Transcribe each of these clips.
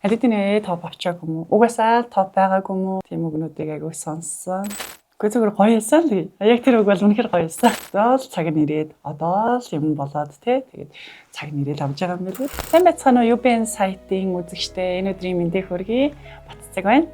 Алидинээ топ авчаагүй юм уу? Угаасаа топ байгаагүй юм уу? Тийм үгнүүдийг аягүй сонссон. Гэхдээ зүгээр гоё юмсан л. Яг тэр үг бол үнэхээр гоё юмсан. Одоо л цаг нь ирээд одоо л юм болоод тэгээд цаг нь ирээд авч байгаа юм билүү. Сайн байцгаана уу UBN сайтын үзэгчтэй. Энэ өдрийн мэндийг хүргэе. Батцэг байна.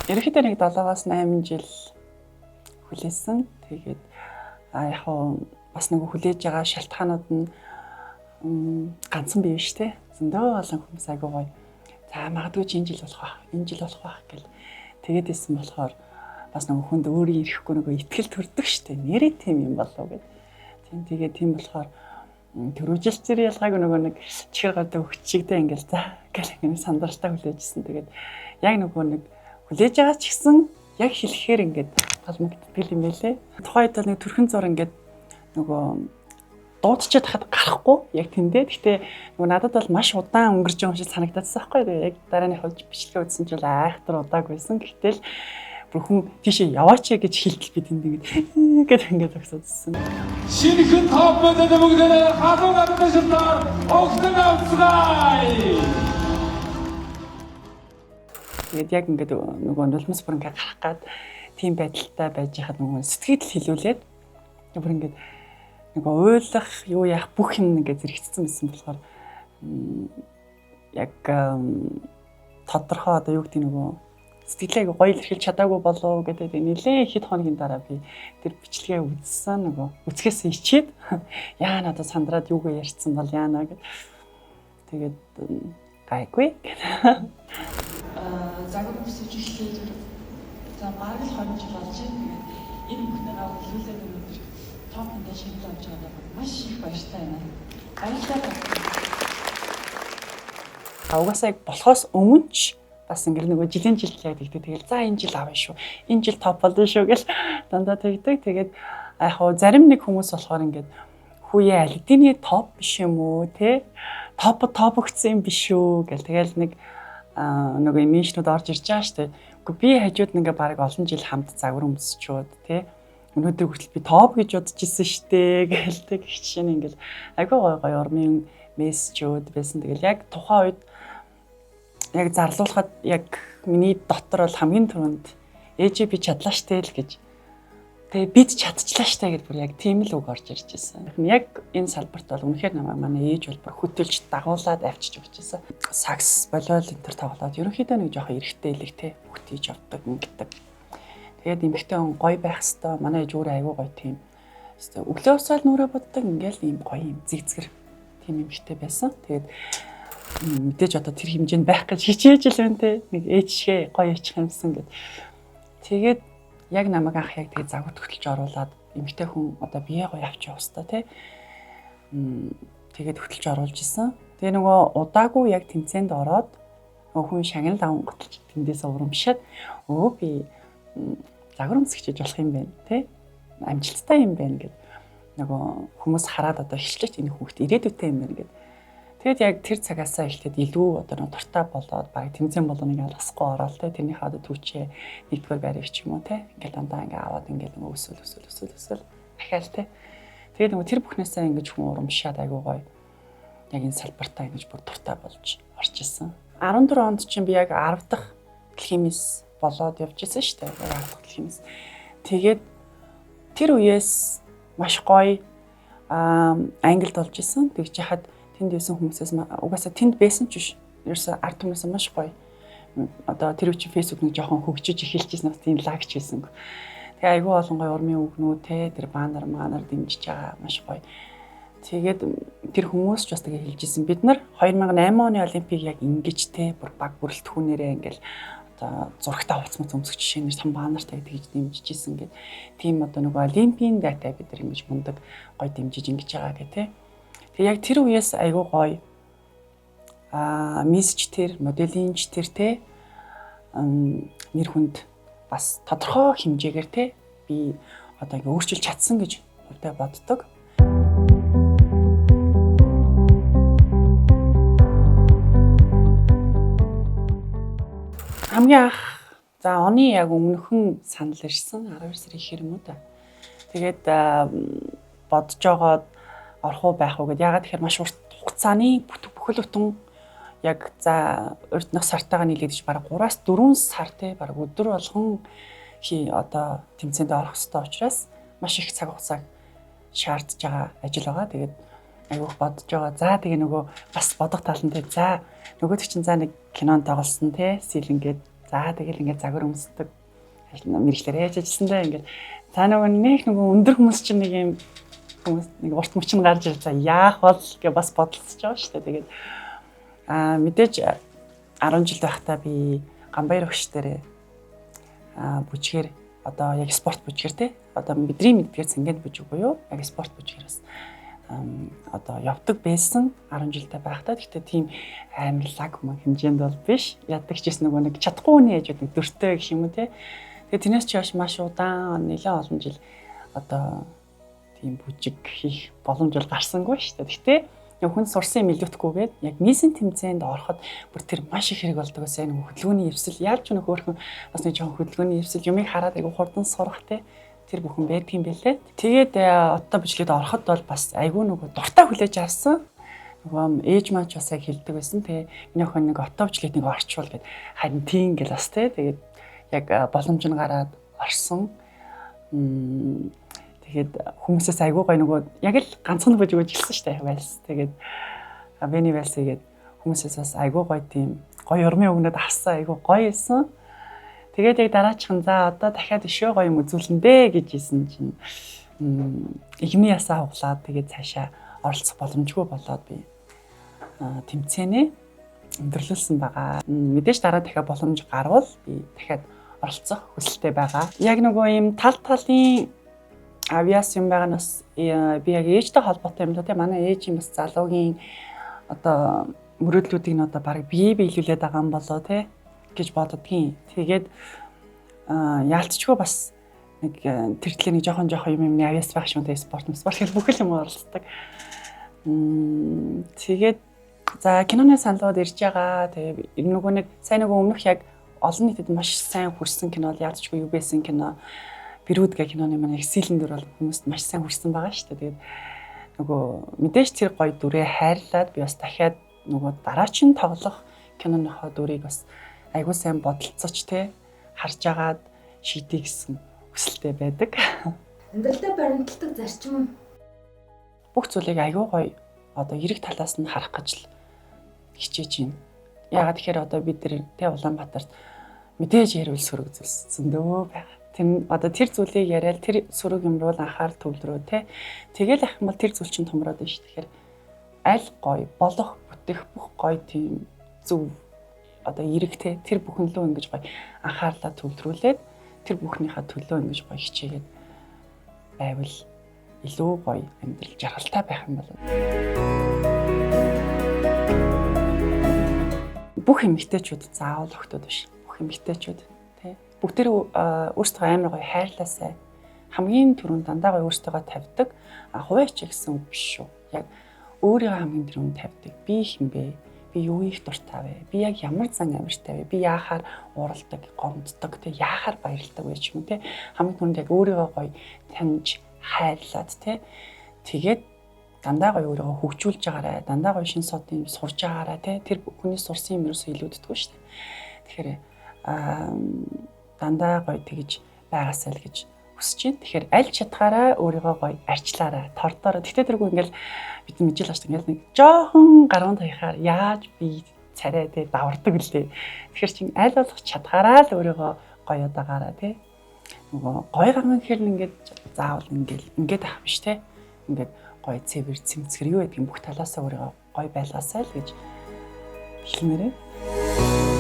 Ерөнхийдөө нэг 7-8 жил хүлээсэн. Тэгээд яг бас нэг хүлээж байгаа шалтгаанууд нь ганцхан бий биш те. Зөндөө олон хүмүүс айгуу гоё. За магадгүй чи энэ жил болох байх, энэ жил болох байх гэл тэгээд исэн болохоор бас нэг хүнд өөрийн ирэхгүй нэг итгэл төрдөг штэ. Нэрээ тийм юм болов гэд. Тийм болохоор төрөжил зэрэг ялгаагүй нэг чихэр гадаа өгчигдээ ингээл за гэл ингэ сандарчтай хүлээжсэн. Тэгээд яг нэг хүлээж байгаа ч гэсэн яг хэлэхээр ингээд голмогдтгал юм байлээ. Тухайд бол нэг төрхөн зур ингээд нөгөө дуудчихад хахад гарахгүй яг тэндээ. Гэхдээ нөгөө надад бол маш удаан өнгөрч байгаа юм шиг санагдчихсан байхгүй. Яг дарааны хувьд бичлэгээ үзсэн чинь айхтар удааг байсан. Гэтэл бүр хүн тийшээ яваач гэж хэлтэл би тэнд ингээд зогсоодсэн. Шинэхэн топ модель бүгдээ хадуу гадна шилдээр огтон авцгай. Тэгээд яг ингээд нөгөө нулимс бүр ингээд гарах гад тийм байдалтай байж хаад нөгөө сэтгэл хэлүүлээд бүр ингээд нөгөө ойлгох юу яах бүх юм ингээд зэрэгцсэн байсан болохоор яг тодорхой одоо юу гэдэг нөгөө сэтгэлээ гоё илэрхийлж чадаагүй болов гэдэг нэлээ хэд хоногийн дараа би тэр бичлэгээ үзсэн нөгөө үзэхээс ичээд яа надад сандраад юугаа ярьсан бол яана гэд тэгээд гайгүй загвар бүсэжлээ за баг л 20 жил болж байна. Энэ бүхнээ авуулуулаад өнөөдөр топондоо шийдэл авч байгаа маш их баяртай байна. Баярлалаа. Угаасаа болохоос өмнө ч бас ингэ нөгөө жилийн жилтлээ тэгдэг. Тэгэл за энэ жил авна шүү. Энэ жил топ болно шүү гэл дандаа тэгдэг. Тэгээд яг хоо зарим нэг хүмүүс болохоор ингээд хүүе алидины топ биш юм уу те? Топ өгсөн юм биш үү гэл тэгэл нэг нөгөө имижнүүд орж ирж байгаа штэ. Гэхдээ би хажууд ингээ баг олон жил хамт загвар өмсчүүд тий. Өнөөдөр хүртэл би топ гэж бодож исэн штэ гэлдэг хичээн ингээл айгүй гоё урмын мессежүүд байсан. Тэгэл яг тухайн үед яг зарлуулахад яг миний дотор бол хамгийн түрүүнд ээжээ би чадлаа штэ л гэж. Тэгээ бид чадчихлаа штэ гэж бүр яг тийм л үг орж ирж байсан. Яг энэ салбарт бол үнэхээр манай ээж бол бүр хөтөлж дагуулад авчиж өгч байсан. Сакс, болол энэ төр тоглоод ерөнхийдөө нэг жоохон эрэхтэй илэгтэй хөтөж явдаг ингэдэг. Тэгээд эмэгтэй хүн гоё байх хэвээр манай ээж өөрөө аягүй гоё тийм. Өглөө усаал нүрэ боддог ингээл ийм гоё юм зэгзгэр тийм эмэгтэй байсан. Тэгээд мэдээж одоо тэр хэмжээнд байх гэж хичээж л байна те. Нэг ээжшээ гоё ичих юмсан гэд. Тэгээд яг намайг анх яг тэгээ загвар төгтөлж оруулаад эмэгтэй хүн одоо бие гоё авч явах хэрэгтэй тий. Тэгээд төгтөлж оруулж исэн. Тэгээ нөгөө удаагүй яг тэмцээнд ороод хүн шагнал аван готолж тэндээс урамшаад би загвар өмсгчиж болох юм байна тий. Амжилттай юм байна гэд нөгөө хүмүүс хараад одоо хилчиж энэ хүүхд ирээдүйтэй юм байна гэд. Тэгэд яг тэр цагаасаа эхлээд илүү одоо дуртай болоод баг тэмцээн болгоныг алгасахгүй ороод те тэрнийхээ одоо түүчээ нэгдүгээр байрыг ч юм уу те ингээл дандаа ингээ аваад ингээл нөгөө өсөл дахиад те тэгээд нөгөө тэр бүхнээсээ ингэж хүн урамшаад айгуу гоё яг энэ салбартаа ингэж бүр дуртай болж орж исэн. 14 онд чинь би яг 10 дахь климис болоод явж исэн шүү дээ. 10 дахь климис. Тэгээд тэр үеэс маш гоё ангилд болж исэн. Тэгж яхад тэнд байсан хүмүүсээс угаасаа тэнд байсан ч биш. Ерөөсө ард түмнээс маш гоё. Одоо тэр үчи фэйсбүүк нэг жоохон хөгжиж эхэлчихсэн бас тийм лагч хийсэн. Тэгээ айгүй олон гоё урмын үгнүүд те тэр баннер дэмжиж байгаа маш гоё. Тэгээд тэр хүмүүс ч бас тэгээ хэлжсэн. Бид нар 2008 оны олимпийг яг ингэж те бүр баг бүрэлдэхүүнээрээ ингээл одоо зурагтаа хувцас өмсөх жишээнээр том баннертай тэгж дэмжиж исэн гэд. Тийм одоо нөгөө олимпийн дата бид нар ингэж мундаг гоё дэмжиж ингэж байгаа гэх те. Тэгээ яг тэр үеэс айгүй гоё мессеж тэр моделинч тэр те нэр хүнд бас тодорхой хэмжээгээр те би одоо ингээ өөрчилж чадсан гэж хувьдаа боддог. хамгийн анх за оны яг өмнөхөн санал ирсэн 12 сарын ихэр юм уу та. Тэгээд бодож жогоод орох уу байх уу гэд. Ягаад тэгэхээр маш урт хугацааны бүхэл бүтэн яг за урднах сартаагаа нийлээд бараг 3-4 сар те бараг өдөр болгон одоо тэмцээнд орох хэрэгтэй учраас маш их цаг хугацааг шаардж байгаа ажил байгаа. Тэгээд айгүйх бодож байгаа. За тэгээ нөгөө бас бодох талантай. За нөгөөд чинь за нэг кинонд тоглосон те сэлэнгээд за тэгэл ингээд загвар өмсдөг мэрэгчлэр яаж ажилласандаа ингээд за нөгөө өндөр хүмүүс чинь нэг юм хүмүүс нэг урт мөчн гарч ирж за яах бол гэж бас бодолцож байгаа шүү дээ. Тэгээд мэдээж 10 жил байхдаа би Гамбаяр өгч дээрээ бүжгээр одоо яг спорт бүжгээр те одоо бидний мэдгээр цэнгэнд бүжиг буюу яг спорт бүжгээрээс одоо явдаг байсан 10 жилдээ байхдаа. Гэхдээ тийм амар лаг хэмжээнд бол биш. Яддаг ч гэсэн нөгөө нэг чадахгүй хүний ээжүүд нэг дөртэй гэх юм уу те. Тэгээд тэрнээс ч хойш маш удаан нэлээд олон жил одоо тийм бүжиг хийх боломж бол гарсангүй шүү дээ. Гэхдээ яг хүн сурсан юм илүүтгэгүйгээд яг мисийн тэмцээнд ороход бүр тэр маш их хэрэг болдог гэсэн нэг хөдөлгөөний эвсэл яаж ч нэг өөрхөн бас нэг жоохон хөдөлгөөний эвсэл юмыг хараад айгу хурдан сурах те тэр бүхэн байдаг юм бэлээ. Тэгээд отто бичлээд ороход бол бас айгүй нөгөө дуртай хүлээж авсан. Нөгөө ээж маань ч бас яг хэлдэг байсан. Тэгээ миний охин нэг отто бичлээд нэг орчвол гэд харин тийм гэл бас те. Тэгээд яг боломж нь гараад орсон. Тэгээд хүмүүсээс айгүй гой нөгөө яг л ганцхан бож өгч хэлсэн шүү дээ вальс. Тэгээд Бэни вальс тэгээд хүмүүсээс бас айгүй гой тийм гой урмын өгнөд авсан айгүй гоё байсан. Тэгээд яг дараачихан за одоо дахиад өшөө гоё юм үзүүлэн дээ гэж хэлсэн чинь игми ясаа хуглаад тэгээд цаашаа оролцох боломжгүй болоод би тэмцээнэ өндөрлүүлсэн байгаа. Мэдээж дараа дахиад боломж гарвал би дахиад оролцох хүсэлтэй байгаа. Яг нөгөө ийм тал талын авиас юм байгаа нь бас би яг ээжтэй холбоотой юм да тийм манай ээж юм бас залуугийн одоо мөрөөдлүүдийг нь одоо баг бие биелүүлээд байгаа юм болоо тий гэж боддгийн. Тэгээд яалтчгүй бас нэг тэр төлөө нэг жоохон юм авиас байх шүү дээ спорт гэх бүхэл юм оролцдог. Тэгээд за киноны саналууд ирж байгаа. Тэгээ нөгөө нэг сайн нөгөө өмнөх яг олон нийтэд маш сайн хүрсэн кино бол яалтчгүй юу байсан кино Бэрүүд гэх киноны манай Сэлэн дүр бол хүмүүст маш сайн хүрсэн байгаа шүү дээ. Тэгээд нөгөө мэдээж тэр гоё дүрээ хайрлаад би бас дахиад нөгөө дараагийн тоглох киноныхоо дүрийг бас айгуу сайн бодолцооч те харж агаад шийдэй гэсэн хүсэлтэй байдаг. Амьдралдаа баримтлагдаг зарчим бүх зүйлийг айгуу гоё одоо эрэг талаас нь харах гэж л хичээж байна. Яагаад тэгэхээр одоо бид нар те Улаанбаатарт мэдээж ярил сөрөг зүйлс зөндөө байгаа. Тэр зүйлийг яриад тэр сөрөг юм руу анхаарал төвлөрөө те. Тэгэл ах юм бол тэр зүйл чинь томроод байна шүү. Тэгэхээр аль гоё болох бүтэх бүх гоё тийм зөв одоо эрэгтэй тэр бүхэн лөө ингэж гоё анхаарлаа төвлөрүүлээд тэр бүхнийхээ төлөө ингэж гоё хичээгээд байвал илүү гоё амьдрал жаргалтай байх юм болов. Бүх эмэгтэйчүүд заавал охтууд биш. Бүх эмэгтэйчүүд тий бүгдээ өөрсдөө амар гоё хайрлаасай. Хамгийн түрүүнд дандаа гоё өөрсдөө тавьдаг. Хуваач гэсэн үг биш шүү. Яг өөрийгөө хамгийн түрүүнд тавьдаг. Би хинбэ? Би юу их дуртай вэ? Би яг ямар зан амиртай вэ? Би яахаар уралдаг, гомддог, тэ яахаар баярлдаг вэ ч юм те. Хамгийн түрүүнд яг өөрийгөө гоё таньж, хайрлаад те. Тэгээд дандаа гоё өөрийгөө хөгжүүлж байгаарай. Дандаа гоё шин содын сурж байгаарай те. Тэр хүний сурсан юм ерөөсөө илүүддэггүй шүү дээ. Тэгэхээр дандаа гоё тэгж байгаасай л гэж хүсэж байна. Тэгэхээр аль чадхаараа өөрийгөө гоё арчлаарай. Тордороо. Тэгтээ тэргүй ингээл бид мэдээлж байгаа ингээл нэг жоохон гаруун таяхаар яаж би царай тэ давардаг лээ. Тэгэхээр чинь аль болох чадхаараа л өөрийгөө гоё удаагаараа тий. Нөгөө гоё гарна гэхээр ингээд заавал ингээд ах биш тий. Ингээд гоё цэвэр цэмцгэр юу гэдгийг бүх талаасаа өөрийгөө гоё байлгаасай л гэж хэлмээрээ.